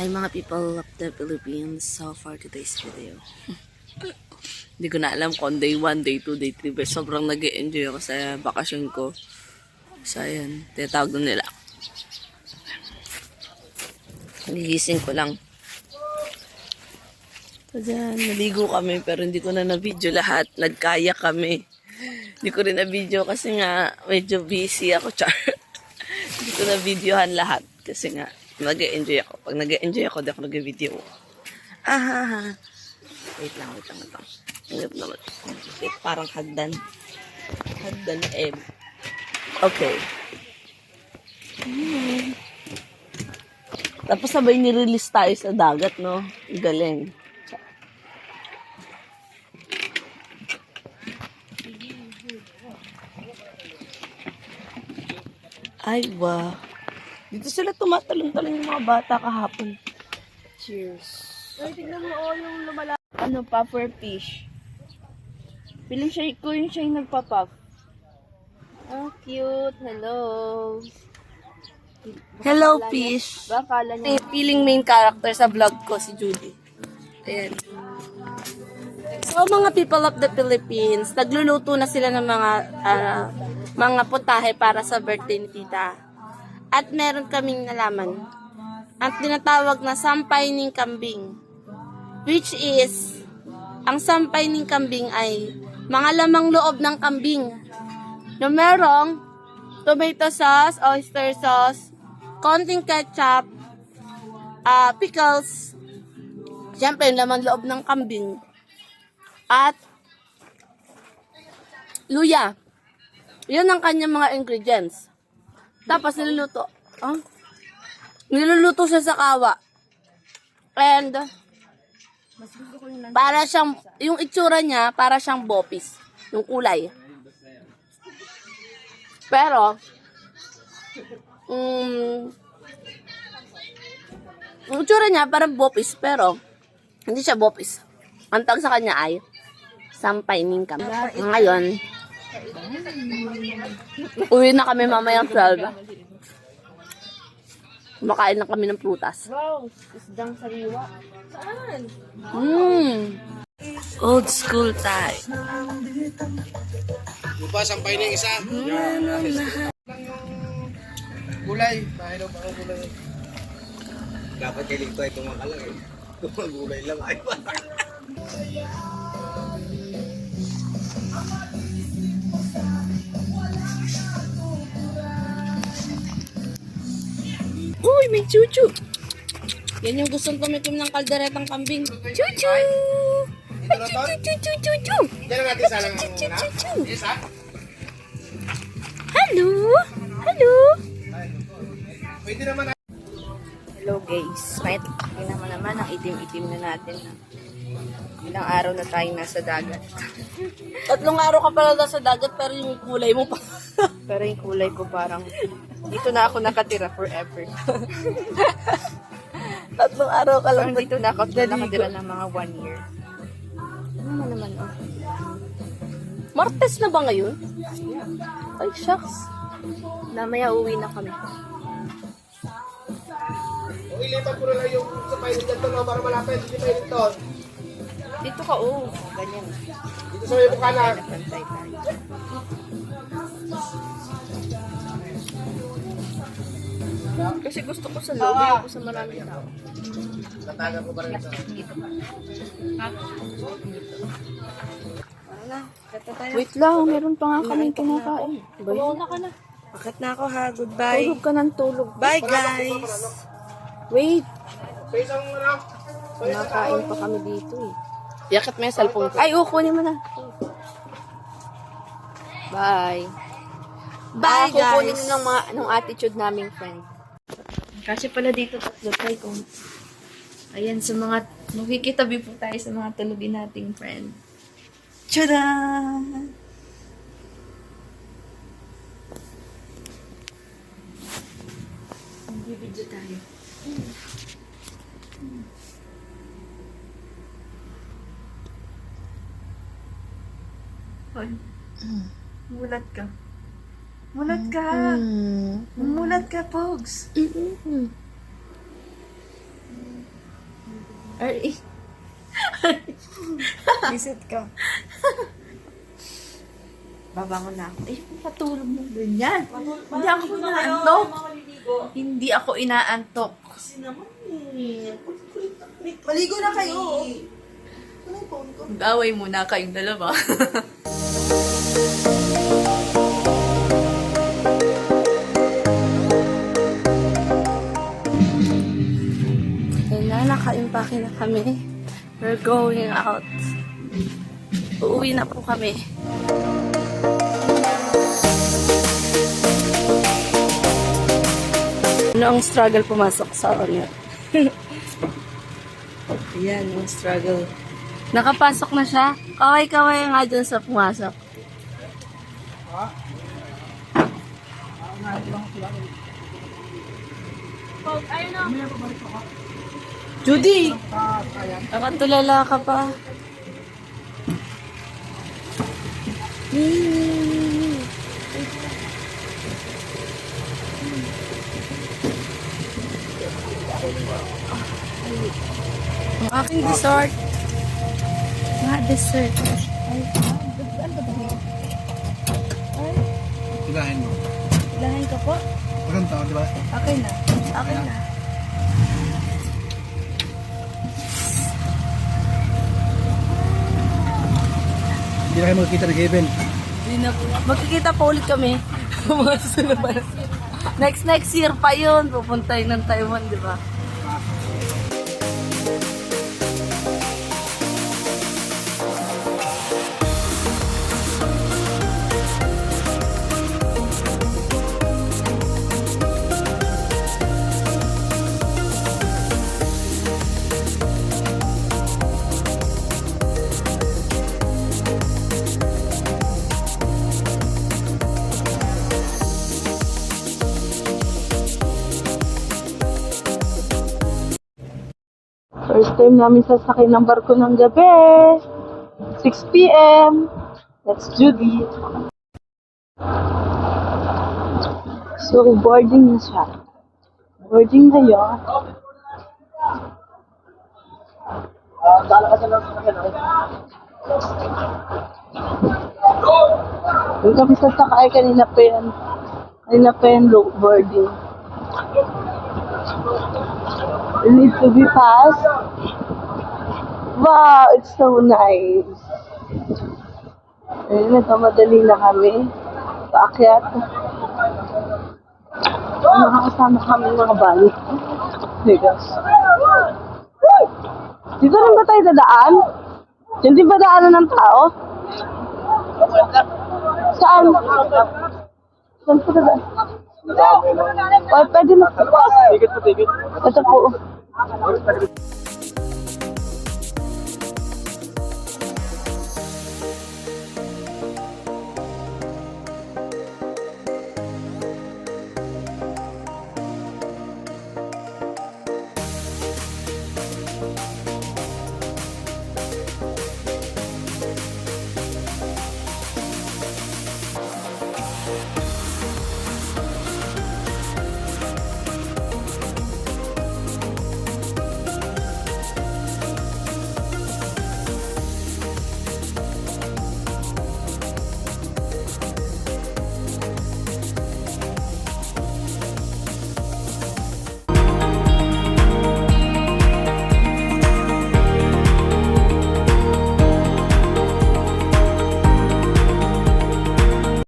Hi mga people of the Philippines. So for today's video, hindi ko na alam kung day 1, day 2, day 3, but sobrang nag-e-enjoy ako sa bakasyon ko. So ayan, tinatawag na nila. Nagigising ko lang. So dyan, naligo kami pero hindi ko na na-video lahat. Nagkaya kami. Hindi ko rin na-video kasi nga medyo busy ako, char. Hindi ko na-videohan lahat kasi nga nag-e-enjoy ako. Pag nag-e-enjoy ako, di ako nag-video. Wait lang. Hanggang naman. Wait, parang hagdan. Hagdan na egg. Okay. Tapos sabay nirelease tayo sa dagat, no? Galing. Ay, wow. Dito sila tumatalon-talon yung mga bata kahapon. Cheers. Ay, tignan mo, yung lumala. Ano, puffer fish. Piling siya, ko yung siya yung nagpa-puff. Oh, cute. Hello. Hello, fish. Bakala niya. Feeling main character sa vlog ko, si Judy. Ayan. So, mga people of the Philippines, nagluluto na sila ng mga putahe para sa birthday ni tita. At meron kaming nalaman. Ang tinatawag na sampay ng kambing. Which is, ang sampay ng kambing ay mga lamang loob ng kambing. Na merong tomato sauce, oyster sauce, konting ketchup, pickles, siyempre lamang loob ng kambing, at luya. Yun ang kanyang mga ingredients. Tapos niluluto. Niluluto siya sa kawa. And para siyang, yung itsura niya, para siyang bopis. Yung kulay. Pero, yung itsura niya, parang bopis. Pero, hindi siya bopis. Ang tawag sa kanya ay sampay ning kami. Ngayon, uwi na kami mamayang 12. Kumakain na kami ng prutas. Wow, isdang sariwa. Saan? Old school time. Lupa, sampay na yung isa. Gulay. Mahilaw pa ang gulay. Dapat kilig ko ay tumakalang eh. Gulay lang ay Uy, may chuchu. Yan yung gustong tumikim ng kalderetang kambing. Chuchu! Ay, chuchu! Diyan natin salang ang muna. Isa? Hello! Hello! Pwede naman na. Hello guys. Tingnan mo naman ang itim-itim na natin. Ilang araw na tayo nasa dagat. 3 araw ka pala sa dagat pero yung kulay mo pa. Pero yung kulay ko parang dito na ako nakatira forever. 3 araw ka lang. Parang dito na ako nakatira ng mga 1 year. Ano naman oh. Martes na ba ngayon? Ay, shucks. Namaya uwi na kami. O ilipat ko na lang yung sa pilot dyan doon para malapit. Hindi pilot doon. Dito ka oh. Ganyan. Dito sa may mukha na. Pantay tayo. Kasi gusto ko sa loob. Ayoko sa maraming tao. Tatagan ko pa rin ito. Dito ka. Ano na? Kata tayo. Wait lang, meron pa nga kaming kinakain. Bawa ka na. Bakit na ako ha? Goodbye. Tulog ka ng tulog. Bye guys. Wait. Sa isang ano? Nakain pa kami dito eh. Yakit mo yung cellphone ko. Ay, kunin mo na. Bye. Bye Kukunin guys. ng attitude naming friend. Kasi pala dito tatlo tayo kung ayan sa mga makikitabi po tayo sa mga tulogin nating friend. Tada! Magbibidyo tayo. Hoy. Mulat ka. Mulat ka. Mulat ka, Pogs. Ay, Visit ka. babangon na ako. Ay, patulog mo ganyan. Hindi ako inaantok. Hindi ako inaantok. Maligo na kayo. Mag-away muna kayong dalawa. Yan na, naka-impake na kami. We're going out. Uuwi na po kami. Ano ang struggle pumasok sa Onion? Yan, yung struggle. Nakapasok na siya. Kaway-kaway nga dun sa pumasok. Judy! Nakatulala ka pa. Ang aking dessert. Mga dessert. Tulahin mo. Lahain ka po. Maganda, di ba? Okay na. Okay na. Hindi na kayo magkikita ng Kevin. Hindi na po. Magkikita pa ulit kami. Mga susunod pa. Next year pa yun. Pupuntahin ng Taiwan, di ba? First time namin sasakay ng barko ng gabi. 6 p.m. That's Judy. So, boarding na siya. Boarding na yun. Yung kami sasakay, kanina pa yan. Kanina pa yan low boarding. You need to be fast. Wow, it's so nice. Ayun, nagkamadali na kami. Paakyat. Nakakasama kami ng mga bali. Hey guys. Dito rin ba tayo dadaan? Hindi ba daanan ng tao? Saan? Saan po dadaan? O, pwede na. Ticket po, ticket. Ito po.